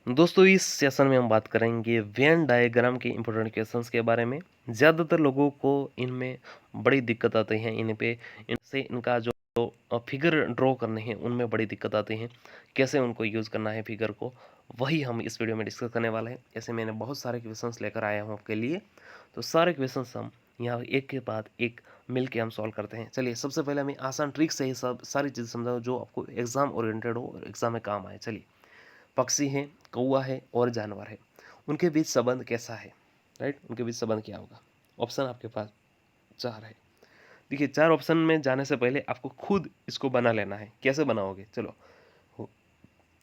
दोस्तों इस सेशन में हम बात करेंगे वेन डायग्राम के इम्पोर्टेंट क्वेश्चंस के बारे में। ज़्यादातर लोगों को इनमें बड़ी दिक्कत आती है, इन पे इनसे इनका जो फिगर ड्रॉ करने हैं उनमें बड़ी दिक्कत आती है। कैसे उनको यूज़ करना है फिगर को, वही हम इस वीडियो में डिस्कस करने वाले हैं। ऐसे मैंने बहुत सारे क्वेश्चंस लेकर आया हूँ आपके लिए, तो सारे क्वेश्चंस हम यहाँ एक के बाद एक मिल के हम सॉल्व करते हैं। चलिए सबसे पहले हमें आसान ट्रिक से ही सब सारी चीज़ समझाओ जो आपको एग्जाम ओरिएंटेड हो और एग्जाम में काम आए। चलिए, पक्षी हैं, कौवा है और जानवर है, उनके बीच संबंध कैसा है? राइट, उनके बीच संबंध क्या होगा? ऑप्शन आपके पास 4 है। देखिए 4 ऑप्शन में जाने से पहले आपको खुद इसको बना लेना है। कैसे बनाओगे? चलो,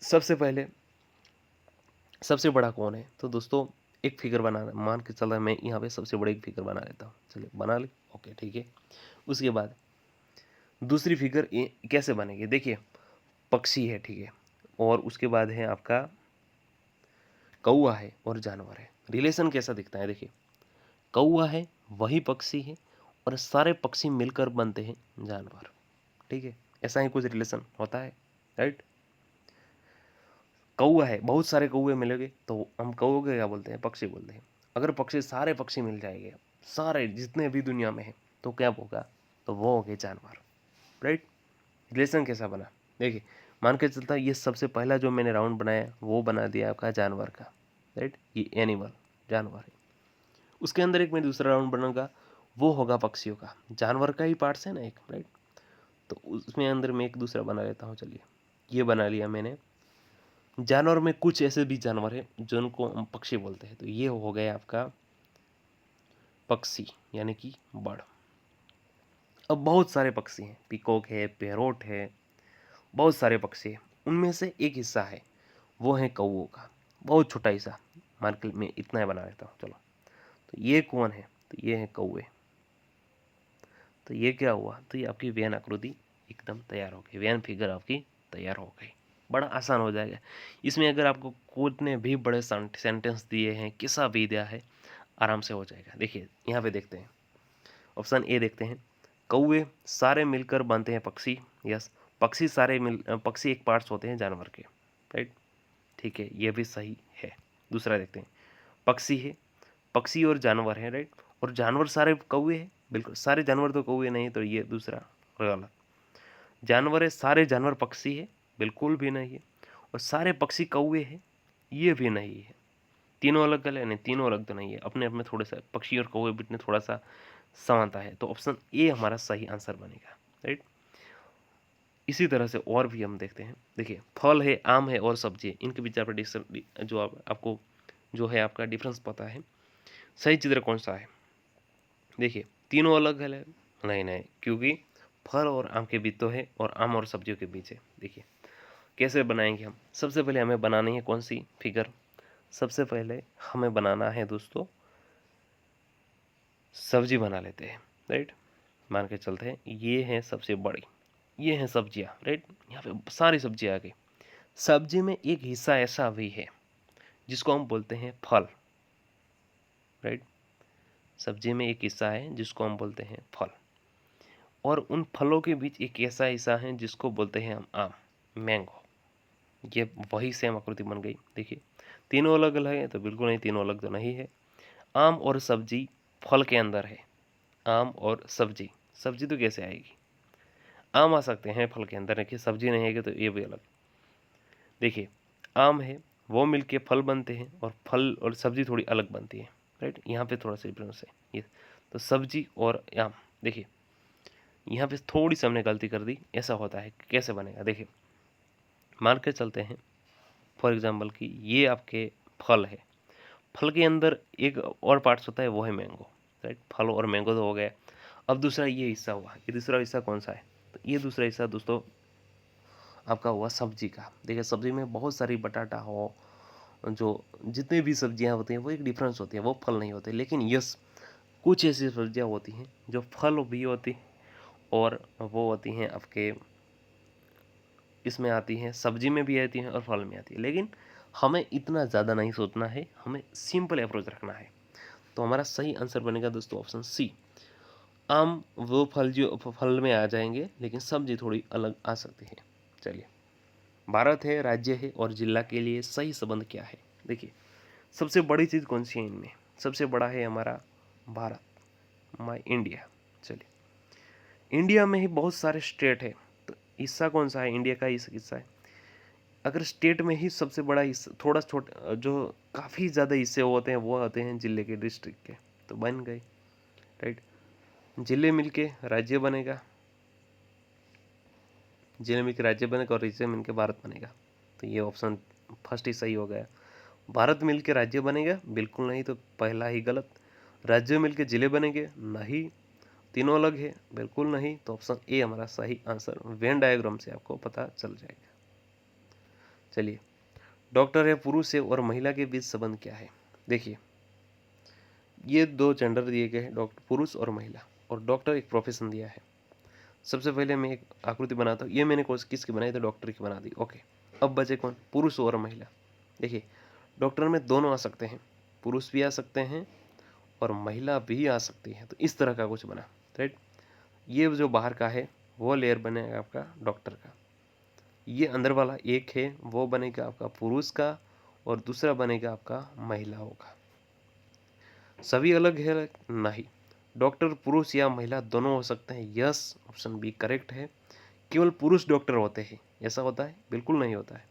सबसे पहले सबसे बड़ा कौन है? तो दोस्तों एक फिगर बनाना, मान के चल रहा है मैं यहाँ पे सबसे बड़ी एक फिगर बना लेता हूँ। चलिए बना ली, ओके ठीक है। उसके बाद दूसरी फिगर कैसे बनेगी? देखिए पक्षी है, ठीक है, और उसके बाद है आपका कौवा है और जानवर है। रिलेशन कैसा दिखता है? देखिए कौवा है वही पक्षी है और सारे पक्षी मिलकर बनते हैं जानवर, ठीक है। ऐसा ही कुछ रिलेशन होता है, राइट। कौवा है, बहुत सारे कौवे मिलेंगे तो हम कौवे को क्या बोलते हैं? पक्षी बोलते हैं। अगर पक्षी सारे पक्षी मिल जाएंगे, सारे जितने भी दुनिया में हैं, तो क्या होगा? तो वो हो गए जानवर, राइट। रिलेशन कैसा बना? देखिए मान के चलता ये सबसे पहला जो मैंने राउंड बनाया वो बना दिया आपका जानवर का, राइट। ये एनिमल जानवर है। उसके अंदर एक मैं दूसरा राउंड बनाऊंगा, वो होगा पक्षियों का। जानवर का ही पार्ट्स है ना एक, राइट। तो उसमें अंदर में एक दूसरा बना लेता हूँ। चलिए ये बना लिया मैंने। जानवर में कुछ ऐसे भी जानवर हैं जिनको हम पक्षी बोलते हैं, तो ये हो गया आपका पक्षी यानी कि बर्ड। अब बहुत सारे पक्षी हैं, पीकॉक है, पैरोट है, बहुत सारे पक्षी हैं। उनमें से एक हिस्सा है वो है कौवों का, बहुत छोटा हिस्सा। मार्केट में इतना ही बना लेता हूँ। चलो, तो ये कौन है? तो ये है कौवे। तो ये क्या हुआ? तो ये आपकी वेन आकृति एकदम तैयार हो गई, वेन फिगर आपकी तैयार हो गई। बड़ा आसान हो जाएगा। इसमें अगर आपको कितने भी बड़े सेंटेंस दिए हैं, किस्सा भी दिया है, आराम से हो जाएगा। देखिए यहाँ पे देखते हैं, ऑप्शन ए देखते हैं। कौवे सारे मिलकर बनते हैं पक्षी। यस, पक्षी एक पार्ट्स होते हैं जानवर के, राइट, ठीक है, ये भी सही है। दूसरा देखते हैं, पक्षी है, पक्षी और जानवर है, राइट, और जानवर सारे कौवे हैं। बिल्कुल सारे जानवर तो कौवे नहीं, तो ये दूसरा गलत। जानवर है, सारे जानवर पक्षी है, बिल्कुल भी नहीं है। और सारे पक्षी कौवे हैं, ये भी नहीं है। तीनों अलग गले नहीं, तीनों अलग तो नहीं है, अपने अपने थोड़े सा पक्षी और कौवे बीच में थोड़ा सा समानता है। तो ऑप्शन ए हमारा सही आंसर बनेगा, राइट। इसी तरह से और भी हम देखते हैं। देखिए फल है, आम है और सब्जी है, इनके बीच आप जो आपको जो है आपका डिफरेंस पता है। सही चित्र कौन सा है? देखिए तीनों अलग है, नहीं नहीं, क्योंकि फल और आम के बीच तो है और आम और सब्जियों के बीच है। देखिए कैसे बनाएंगे हम? सबसे पहले हमें बनानी है कौन सी फिगर? सबसे पहले हमें बनाना है दोस्तों, सब्जी बना लेते हैं, राइट। मान के चलते हैं ये है सबसे बड़ी, ये है सब्जियां, राइट। यहाँ पे सारी सब्जियां आ गई। सब्जी में एक हिस्सा ऐसा भी है जिसको हम बोलते हैं फल, राइट। सब्जी में एक हिस्सा है जिसको हम बोलते हैं फल, और उन फलों के बीच एक ऐसा हिस्सा है जिसको बोलते हैं हम आम, मैंगो। ये वही सेम आकृति बन गई। देखिए तीनों अलग अलग है, तो बिल्कुल नहीं, तीनों अलग तो नहीं है। आम और सब्जी फल के अंदर है। आम और सब्जी, सब्जी तो कैसे आएगी? आम आ सकते हैं फल के अंदर, देखिए सब्जी नहीं आएगी, तो ये भी अलग। देखिए आम है, वो मिलके फल बनते हैं, और फल और सब्जी थोड़ी अलग बनती है, राइट। यहाँ पे थोड़ा सा डिफरेंस है ये। तो सब्जी और आम, देखिए यहाँ पे थोड़ी सी हमने गलती कर दी। ऐसा होता है, कैसे बनेगा? देखिए मान के चलते हैं फॉर एग्जाम्पल कि ये आपके फल है, फल के अंदर एक और पार्ट्स होता है, वो है मैंगो, राइट। फल और मैंगो तो हो गया। अब दूसरा ये हिस्सा हुआ, ये दूसरा हिस्सा कौन सा है? तो ये दूसरा हिस्सा दोस्तों आपका हुआ सब्जी का। देखिए सब्जी में बहुत सारी बटाटा हो, जो जितनी भी सब्जियां होती हैं वो एक डिफरेंस होती है, वो फल नहीं होते। लेकिन यस, कुछ ऐसी सब्जियां होती हैं जो फल भी होती हैं और वो होती हैं आपके इसमें आती हैं, सब्जी में भी आती हैं और फल में आती है। लेकिन हमें इतना ज़्यादा नहीं सोचना है, हमें सिंपल अप्रोच रखना है। तो हमारा सही आंसर बनेगा दोस्तों ऑप्शन सी। आम वो फल जो फल में आ जाएंगे, लेकिन सब्जी थोड़ी अलग आ सकती है। चलिए भारत है, राज्य है और जिला के लिए सही संबंध क्या है? देखिए, सबसे बड़ी चीज़ कौन सी है इनमें? सबसे बड़ा है हमारा भारत, माय इंडिया। चलिए, इंडिया में ही बहुत सारे स्टेट है, तो हिस्सा कौन सा है इंडिया का? इस हिस्सा है। अगर स्टेट में ही सबसे बड़ा हिस्सा, थोड़ा छोटा, जो काफ़ी ज़्यादा हिस्से होते हैं वो होते हैं जिले के, डिस्ट्रिक्ट के, तो बन गए, राइट। जिले मिलके राज्य बनेगा, जिले मिलके राज्य बनेगा और राज्य मिलके भारत बनेगा, तो ये ऑप्शन फर्स्ट ही सही हो गया। भारत मिलके राज्य बनेगा, बिल्कुल नहीं, तो पहला ही गलत। राज्य मिलके जिले बनेंगे, नहीं। तीनों अलग है, बिल्कुल नहीं, तो ऑप्शन ए हमारा सही आंसर। वेन डायग्राम से आपको पता चल जाएगा। चलिए, डॉक्टर है पुरुष है और महिला के बीच संबंध क्या है? देखिए, ये दो जेंडर दिए गए हैं, डॉक्टर पुरुष और महिला, और डॉक्टर एक प्रोफेशन दिया है। सबसे पहले मैं एक आकृति बनाता हूँ, ये मैंने किसकी बनाई? तो डॉक्टर की बना दी। ओके, अब बचे कौन? पुरुष और महिला। देखिए, डॉक्टर में दोनों आ सकते हैं, पुरुष भी आ सकते हैं और महिला भी आ सकती है, तो इस तरह का कुछ बना, राइट। ये जो बाहर का है वो लेयर बनेगा आपका डॉक्टर का, ये अंदर वाला एक है वो बनेगा आपका पुरुष का, और दूसरा बनेगा आपका महिलाओं का। सभी अलग है? नहीं, डॉक्टर पुरुष या महिला दोनों हो सकते हैं। यस, ऑप्शन बी करेक्ट है। केवल पुरुष डॉक्टर होते हैं, ऐसा होता है? बिल्कुल नहीं होता है।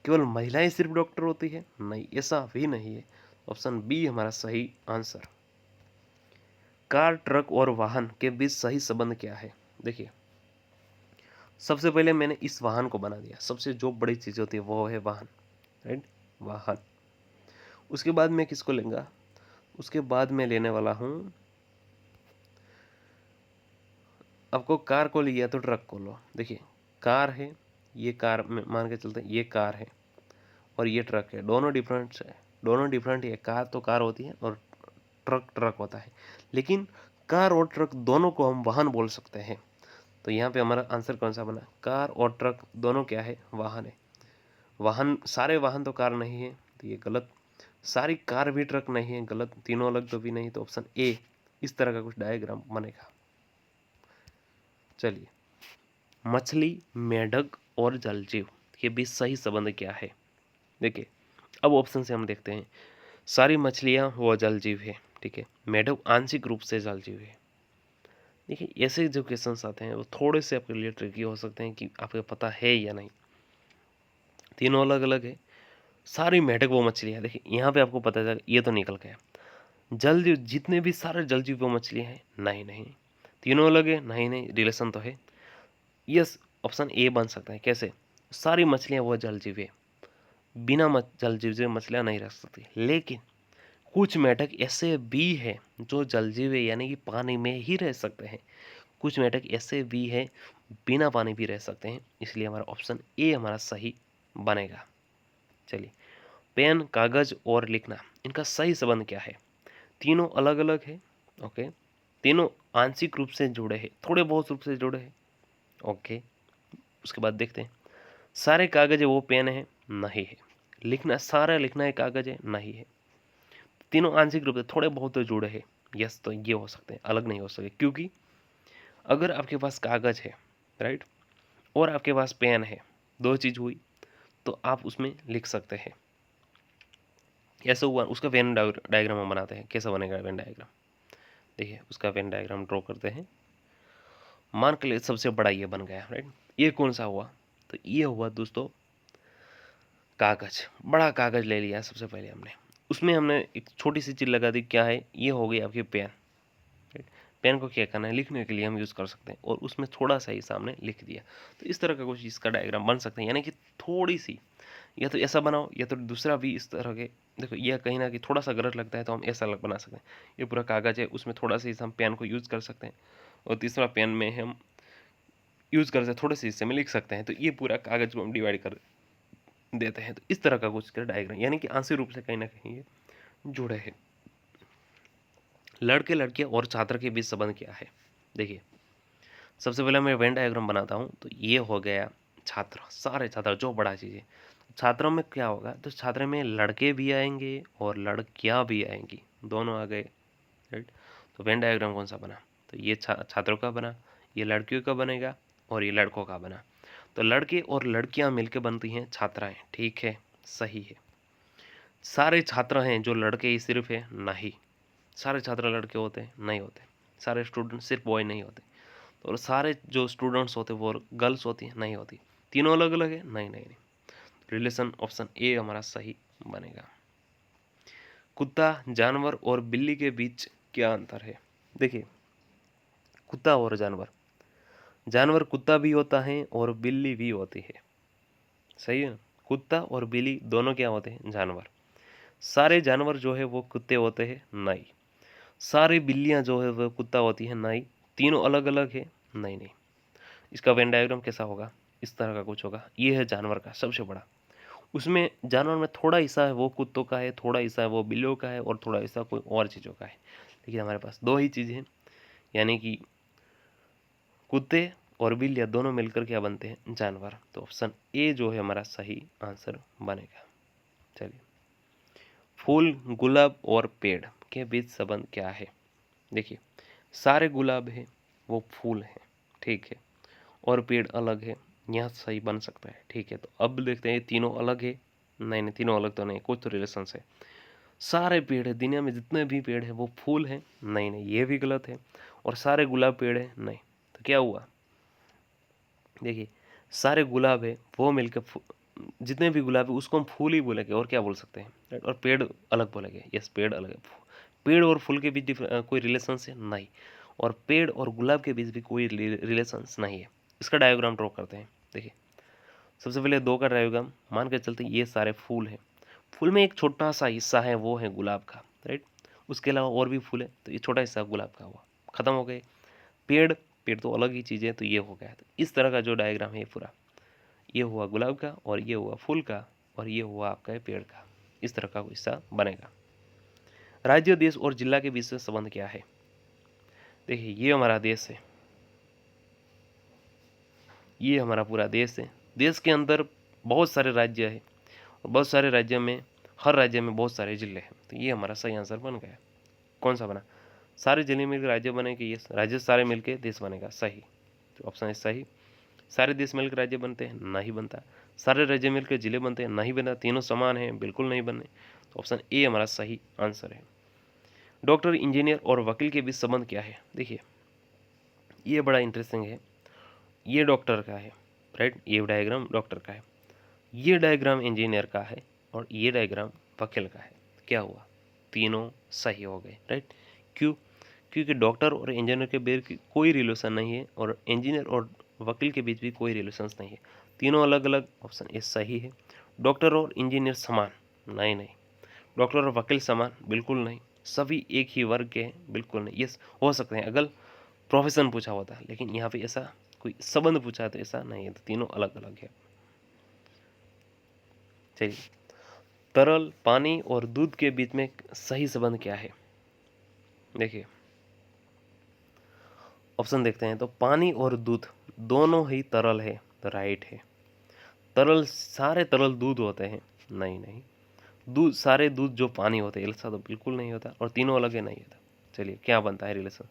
केवल महिलाएं सिर्फ डॉक्टर होती है? नहीं, ऐसा भी नहीं है। ऑप्शन बी हमारा सही आंसर। कार, ट्रक और वाहन के बीच सही संबंध क्या है? देखिए, सबसे पहले मैंने इस वाहन को बना दिया, सबसे जो बड़ी चीज होती है वो है वाहन, राइट, वाहन। उसके बाद मैं किसको लेंगा? उसके बाद मैं लेने वाला हूं, आपको कार को लिया तो ट्रक को लो। देखिए, कार है, ये कार में मान के चलते हैं, ये कार है और ये ट्रक है, दोनों डिफरेंट है, दोनों डिफरेंट है। कार तो कार होती है और ट्रक ट्रक होता है, लेकिन कार और ट्रक दोनों को हम वाहन बोल सकते हैं। तो यहाँ पे हमारा आंसर कौन सा बना? कार और ट्रक दोनों क्या है? वाहन है। वाहन, सारे वाहन तो कार नहीं है, तो ये गलत। सारी कार भी ट्रक नहीं है, गलत। तीनों अलग तो भी नहीं, तो ऑप्शन ए। इस तरह का कुछ डायग्राम बनेगा। चलिए, मछली, मेढक और जलजीव के बीच सही संबंध क्या है? देखिए, अब ऑप्शन से हम देखते हैं। सारी मछलियां वो जलजीव है, ठीक है। मेढक आंशिक रूप से जलजीव है। देखिए, ऐसे जो क्वेश्चंस आते हैं वो थोड़े से आपके लिए ट्रिकी हो सकते हैं कि आपको पता है या नहीं। तीनों अलग अलग है। सारी मेढक वो मछलियां, देखिए यहाँ पे आपको पता चला, ये तो निकल गया। जलजीव, जितने भी सारे जलजीव वो मछलियां हैं, नहीं नहीं। तीनों अलग है, नहीं नहीं, रिलेशन तो है। यस, ऑप्शन ए बन सकता है। कैसे? सारी मछलियां वो जलजीव है, बिना जलजीव से मछलियां नहीं रह सकती। लेकिन कुछ मेढक ऐसे भी हैं जो जलजीव है, यानी कि पानी में ही रह सकते हैं। कुछ मेढक ऐसे भी हैं बिना पानी भी रह सकते हैं, इसलिए हमारा ऑप्शन ए हमारा सही बनेगा। चलिए, पेन, कागज और लिखना, इनका सही संबंध क्या है? तीनों अलग अलग है, ओके। तीनों आंशिक रूप से जुड़े हैं, थोड़े बहुत रूप से जुड़े हैं, ओके। उसके बाद देखते हैं, सारे कागज है वो पेन है? नहीं है। लिखना, सारा लिखना है कागज है? नहीं है। तीनों आंशिक रूप से थोड़े बहुत तो जुड़े हैं, यस, तो ये हो सकते हैं, अलग नहीं हो सकते। क्योंकि अगर आपके पास कागज है, राइट, और आपके पास पेन है, दो चीज हुई, तो आप उसमें लिख सकते हैं। ऐसा हुआ, उसका वेन डायग्राम हम बनाते हैं। कैसा बनेगा वेन डायग्राम? देखिए, उसका वेन डायग्राम ड्रॉ करते हैं। मान के लिए सबसे बड़ा ये बन गया, राइट। ये कौन सा हुआ? तो ये हुआ दोस्तों कागज। बड़ा कागज ले लिया सबसे पहले हमने, उसमें हमने एक छोटी सी चीज लगा दी, क्या है? ये हो गई आपकी पेन, राइट। पेन को क्या करना है? लिखने के लिए हम यूज़ कर सकते हैं, और उसमें थोड़ा सा ही सामने लिख दिया। तो इस तरह का कुछ इसका डायग्राम बन सकते हैं, यानी कि थोड़ी सी, या तो ऐसा बनाओ या तो दूसरा भी इस तरह के। देखो, यह कहीं ना कहीं थोड़ा सा गलत लगता है, तो हम ऐसा बना सकते हैं। ये पूरा कागज है, उसमें थोड़ा सा हम पेन को यूज़ कर सकते हैं, और तीसरा पेन में हम यूज़ कर सकते, थोड़े से हिस्से में लिख सकते हैं। तो ये पूरा कागज को हम डिवाइड कर देते हैं। तो इस तरह का कुछ का डायग्राम, यानी कि आंशिक रूप से कहीं ना कहीं ये जुड़े हैं। लड़के, लड़कियां और छात्र के बीच संबंध क्या है? देखिए, सबसे पहले मैं वेन डायग्राम बनाता हूँ। तो ये हो गया छात्र, सारे छात्र, जो बड़ा चीज़ है। छात्रों में क्या होगा? तो छात्र में लड़के भी आएंगे और लड़कियां भी आएंगी, दोनों आ गए, राइट। तो वेन डायग्राम कौन सा बना? तो ये छात्रों का बना, ये लड़कियों का बनेगा और ये लड़कों का बना। तो लड़के और लड़कियां मिलकर बनती हैं छात्राएं, ठीक है, सही है। सारे छात्र हैं जो लड़के ही सिर्फ है, नहीं। सारे छात्र लड़के होते हैं, नहीं होते। सारे स्टूडेंट सिर्फ बॉय नहीं होते। तो और सारे जो स्टूडेंट्स होते हैं वो गर्ल्स होती हैं, नहीं होती। तीनों अलग अलग है, नहीं नहीं नहीं। रिलेशन ऑप्शन ए हमारा सही बनेगा। कुत्ता, जानवर और बिल्ली के बीच क्या अंतर है? देखिए, कुत्ता और जानवर, जानवर कुत्ता भी होता है और बिल्ली भी होती है, सही है ना। कुत्ता और बिल्ली दोनों क्या होते हैं? जानवर। सारे जानवर जो है वो कुत्ते होते हैं, नहीं। सारी बिल्लियां जो है वो कुत्ता होती है, नहीं। तीनों अलग अलग है, नहीं नहीं। इसका वेन डायग्राम कैसा होगा? इस तरह का कुछ होगा। ये है जानवर का सबसे बड़ा। उसमें जानवर में थोड़ा हिस्सा है वो कुत्तों का है, थोड़ा हिस्सा है वो बिल्लियों का है, और थोड़ा हिस्सा कोई और चीज़ों का है। लेकिन हमारे पास दो ही चीज़ है, यानी कि कुत्ते और बिल्लियाँ दोनों मिलकर क्या बनते हैं? जानवर। तो ऑप्शन ए जो है हमारा सही आंसर बनेगा। चलिए, फूल, गुलाब और पेड़ के बीच संबंध क्या है? देखिए, सारे गुलाब है वो फूल है, ठीक है, और पेड़ अलग है, यहाँ सही बन सकता है, ठीक है। तो अब देखते हैं तीनों अलग है, नहीं नहीं, तीनों अलग तो नहीं, कुछ तो रिलेशन है। सारे पेड़ है, दुनिया में जितने भी पेड़ है वो फूल है, नहीं नहीं, ये भी गलत है। और सारे गुलाब पेड़ है, नहीं। तो क्या हुआ? देखिए, सारे गुलाब है वो मिलकर जितने भी गुलाब है उसको हम फूल ही बोलेंगे, और क्या बोल सकते हैं, राइट। और पेड़ अलग बोलेंगे, यस, पेड़ अलग है। पेड़ और फूल के बीच कोई रिलेशन है, नहीं। और पेड़ और गुलाब के बीच भी कोई रिलेशन नहीं है। इसका डायग्राम ड्रॉ करते हैं। देखिए, सबसे पहले दो का डायग्राम मान के चलते, ये सारे फूल हैं। फूल में एक छोटा सा हिस्सा है वो है गुलाब का, राइट। उसके अलावा और भी फूल है, तो ये छोटा हिस्सा गुलाब का हुआ, खत्म हो गए। पेड़, पेड़ तो अलग ही चीज़ है, तो ये हो गया। तो इस तरह का जो डायग्राम है पूरा, ये हुआ गुलाब का, और ये हुआ फूल का, और ये हुआ आपका पेड़ का। इस तरह का हिस्सा बनेगा। राज्य, देश और जिला के बीच में संबंध क्या है? देखिए, ये हमारा देश है, ये हमारा पूरा देश है। देश के अंदर बहुत सारे राज्य है, और बहुत सारे राज्यों में, हर राज्य में बहुत सारे जिले हैं। तो ये हमारा सही आंसर बन गया। कौन सा बना? सारे जिले मिलकर राज्य बनेंगे, ये राज्य सारे मिलकर देश बनेगा, सही। तो ऑप्शन है सही। सारे देश मिलकर राज्य बनते हैं, नहीं बनता। सारे राज्य मिलकर जिले बनते हैं, नहीं बनता। तीनों समान हैं, बिल्कुल नहीं बने। तो ऑप्शन ए हमारा सही आंसर है। डॉक्टर, इंजीनियर और वकील के बीच संबंध क्या है? देखिए, ये बड़ा इंटरेस्टिंग है। ये डॉक्टर का है, राइट, ये डायग्राम डॉक्टर का है, ये डायग्राम इंजीनियर का है, और ये डायग्राम वकील का है। क्या हुआ? तीनों सही हो गए, राइट। क्यों? क्योंकि डॉक्टर और इंजीनियर के बीच कोई रिलेशन नहीं है, और इंजीनियर और वकील के बीच भी कोई रिलेशन नहीं है। तीनों अलग अलग, ऑप्शन ए सही है। डॉक्टर और इंजीनियर समान, नहीं नहीं। डॉक्टर और वकील समान, बिल्कुल नहीं। सभी एक ही वर्ग के हैं, बिल्कुल नहीं। यस, हो सकते हैं अगर प्रोफेशन पूछा होता है, लेकिन यहाँ पे ऐसा कोई संबंध पूछा है तो ऐसा नहीं है। तो तीनों अलग अलग है। चलिए, तरल, पानी और दूध के बीच में सही संबंध क्या है? देखिए, ऑप्शन देखते हैं। तो पानी और दूध दोनों ही तरल है, तो राइट है। तरल, सारे तरल दूध होते हैं, नहीं नहीं। दूध, सारे दूध जो पानी होते हैं ऐसा तो बिल्कुल नहीं होता, और तीनों अलग है, नहीं होता। चलिए, क्या बनता है रिलेशन?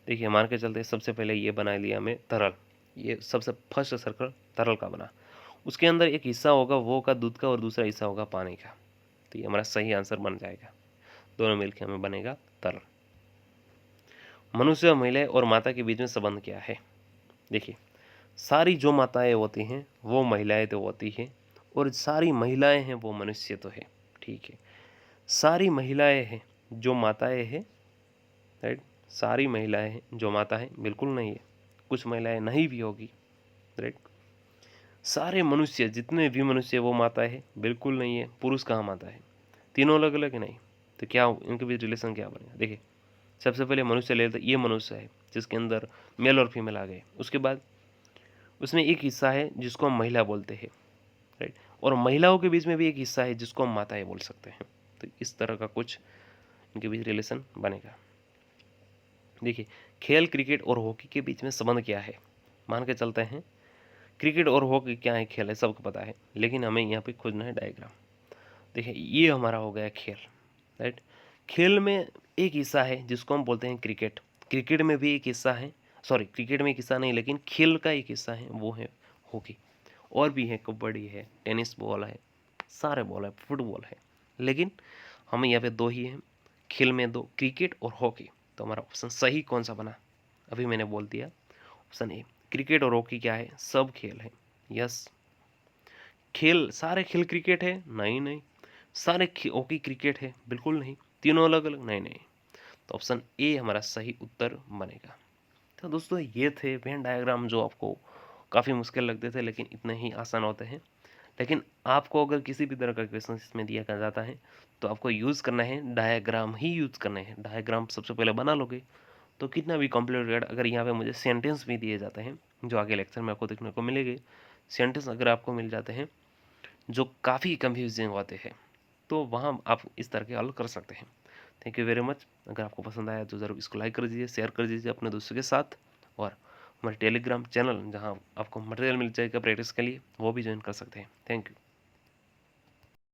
देखिए, मान के चलते सबसे पहले ये बना लिया हमें तरल, ये सबसे फर्स्ट सर्कल तरल का बना। उसके अंदर एक हिस्सा होगा वो का दूध का, और दूसरा हिस्सा होगा पानी का। तो ये हमारा सही आंसर बन जाएगा। दोनों मिलकर हमें बनेगा तरल। मनुष्य, महिला और माता के बीच में संबंध क्या है? देखिए, सारी जो माताएं होती हैं वो महिलाएं तो होती हैं, और सारी महिलाएं हैं वो मनुष्य तो है, ठीक है। सारी महिलाएं हैं जो माताएं हैं, राइट। सारी महिलाएं हैं जो माता है, बिल्कुल नहीं है। कुछ महिलाएं नहीं भी होगी, राइट। सारे मनुष्य, जितने भी मनुष्य वो माता है, बिल्कुल नहीं है। पुरुष कहाँ माता है? तीनों अलग अलग है, नहीं। तो क्या इनके बीच रिलेशन क्या बनेगा? देखिए, सबसे पहले मनुष्य ले लेते, ये मनुष्य है जिसके अंदर मेल और फीमेल आ गए। उसके बाद उसमें एक हिस्सा है जिसको हम महिला बोलते हैं, राइट। और महिलाओं के बीच में भी एक हिस्सा है जिसको हम माताएं बोल सकते हैं। तो इस तरह का कुछ इनके बीच रिलेशन बनेगा। देखिए, खेल, क्रिकेट और हॉकी के बीच में संबंध क्या है? मान के चलते हैं क्रिकेट और हॉकी क्या है, खेल है, सबको पता है, लेकिन हमें यहाँ पे खोजना है डायग्राम। देखिए, ये हमारा हो गया खेल, राइट। खेल में एक हिस्सा है जिसको हम बोलते हैं क्रिकेट। क्रिकेट में भी एक हिस्सा है, सॉरी, क्रिकेट में एक हिस्सा नहीं, लेकिन खेल का एक हिस्सा है वो है हॉकी, और भी है, कबड्डी है, टेनिस बॉल है, सारे बॉल है, फुटबॉल है, लेकिन हमें यहाँ पे 2 ही हैं, खेल में 2, क्रिकेट और हॉकी। तो हमारा ऑप्शन सही कौन सा बना? अभी मैंने बोल दिया, ऑप्शन ए। क्रिकेट और हॉकी क्या है? सब खेल है। यस। खेल, सारे खेल क्रिकेट है? नहीं नहीं। सारे हॉकी क्रिकेट है? बिल्कुल नहीं। तीनों अलग अलग? नहीं नहीं। तो ऑप्शन ए हमारा सही उत्तर बनेगा। तो दोस्तों ये थे वेन डायग्राम जो आपको काफ़ी मुश्किल लगते थे, लेकिन इतने ही आसान होते हैं। लेकिन आपको अगर किसी भी तरह का क्वेश्चन इसमें दिया जाता है तो आपको यूज़ करना है डायग्राम ही यूज़ करना है। डायग्राम सबसे पहले बना लोगे तो कितना भी कॉम्प्लिकेटेड, अगर यहाँ पे मुझे सेंटेंस भी दिए जाते हैं जो आगे लेक्चर में आपको देखने को मिलेंगे, सेंटेंस अगर आपको मिल जाते हैं जो काफ़ी कंफ्यूजिंग होते हैं, तो वहाँ आप इस तरह के हल कर सकते हैं। Thank you very much. अगर आपको पसंद आया तो ज़रूर इसको लाइक कर दीजिए, शेयर कर दीजिए अपने दोस्तों के साथ, और हमारे टेलीग्राम चैनल जहाँ आपको मटेरियल मिल जाएगा प्रैक्टिस के लिए, वो भी ज्वाइन कर सकते हैं। Thank you.